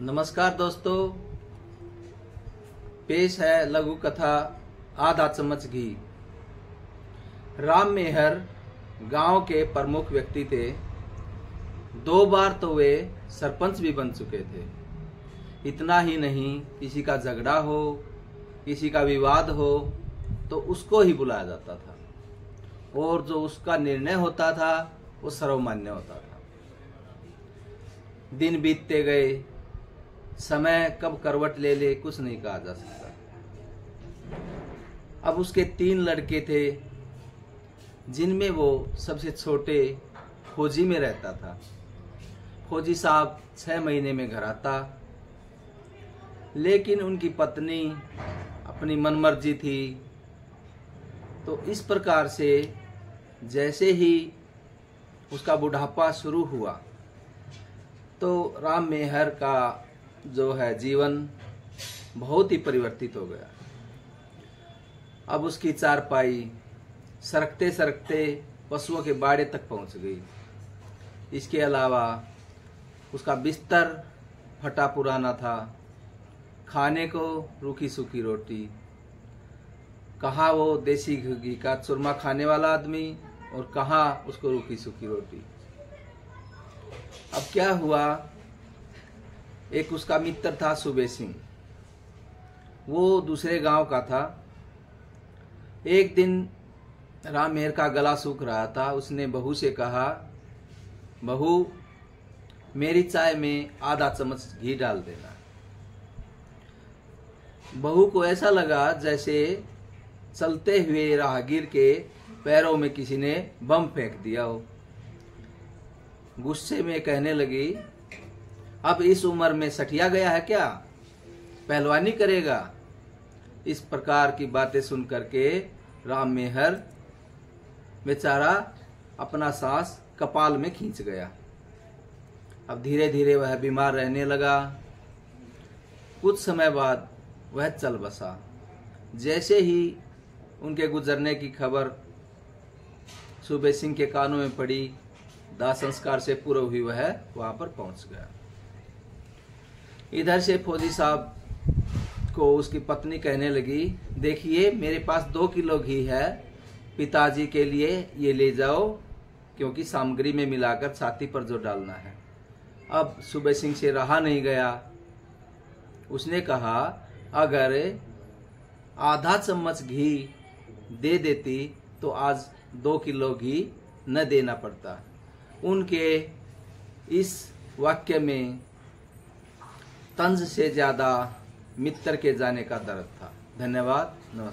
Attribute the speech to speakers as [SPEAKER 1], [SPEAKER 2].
[SPEAKER 1] नमस्कार दोस्तों, पेश है लघु कथा आधा चम्मच घी। राम मेहर गांव के प्रमुख व्यक्ति थे। 2 बार तो वे सरपंच भी बन चुके थे। इतना ही नहीं, किसी का झगड़ा हो, किसी का विवाद हो तो उसको ही बुलाया जाता था और जो उसका निर्णय होता था वो सर्वमान्य होता था। दिन बीतते गए, समय कब करवट ले ले कुछ नहीं कहा जा सकता। अब उसके 3 लड़के थे, जिनमें वो सबसे छोटे फौजी में रहता था। फौजी साहब 6 महीने में घर आता, लेकिन उनकी पत्नी अपनी मनमर्जी थी। तो इस प्रकार से जैसे ही उसका बुढ़ापा शुरू हुआ तो राम मेहर का जो है जीवन बहुत ही परिवर्तित हो गया। अब उसकी चारपाई सरकते सरकते पशुओं के बाड़े तक पहुंच गई। इसके अलावा उसका बिस्तर फटा पुराना था, खाने को रूखी सूखी रोटी। कहाँ वो देसी घी का चूरमा खाने वाला आदमी और कहाँ उसको रूखी सूखी रोटी। अब क्या हुआ, एक उसका मित्र था सुबे सिंह, वो दूसरे गांव का था। एक दिन राम मेहर का गला सूख रहा था। उसने बहू से कहा, बहू मेरी चाय में आधा चम्मच घी डाल देना। बहू को ऐसा लगा जैसे चलते हुए राहगीर के पैरों में किसी ने बम फेंक दिया हो। गुस्से में कहने लगी, अब इस उम्र में सठिया गया है क्या, पहलवानी करेगा। इस प्रकार की बातें सुन करके राम मेहर बेचारा अपना सांस कपाल में खींच गया। अब धीरे धीरे वह बीमार रहने लगा। कुछ समय बाद वह चल बसा। जैसे ही उनके गुजरने की खबर सुबे सिंह के कानों में पड़ी, दाह संस्कार से पूर्व ही वह वहां पर पहुंच गया। इधर से फौजी साहब को उसकी पत्नी कहने लगी, देखिए मेरे पास 2 किलो घी है, पिताजी के लिए ये ले जाओ, क्योंकि सामग्री में मिलाकर छाती पर जो डालना है। अब सुबे सिंह से रहा नहीं गया। उसने कहा, अगर आधा चम्मच घी दे देती तो आज 2 किलो घी न देना पड़ता। उनके इस वाक्य में तंज से ज्यादा मित्र के जाने का दर्द था। धन्यवाद, नमस्कार।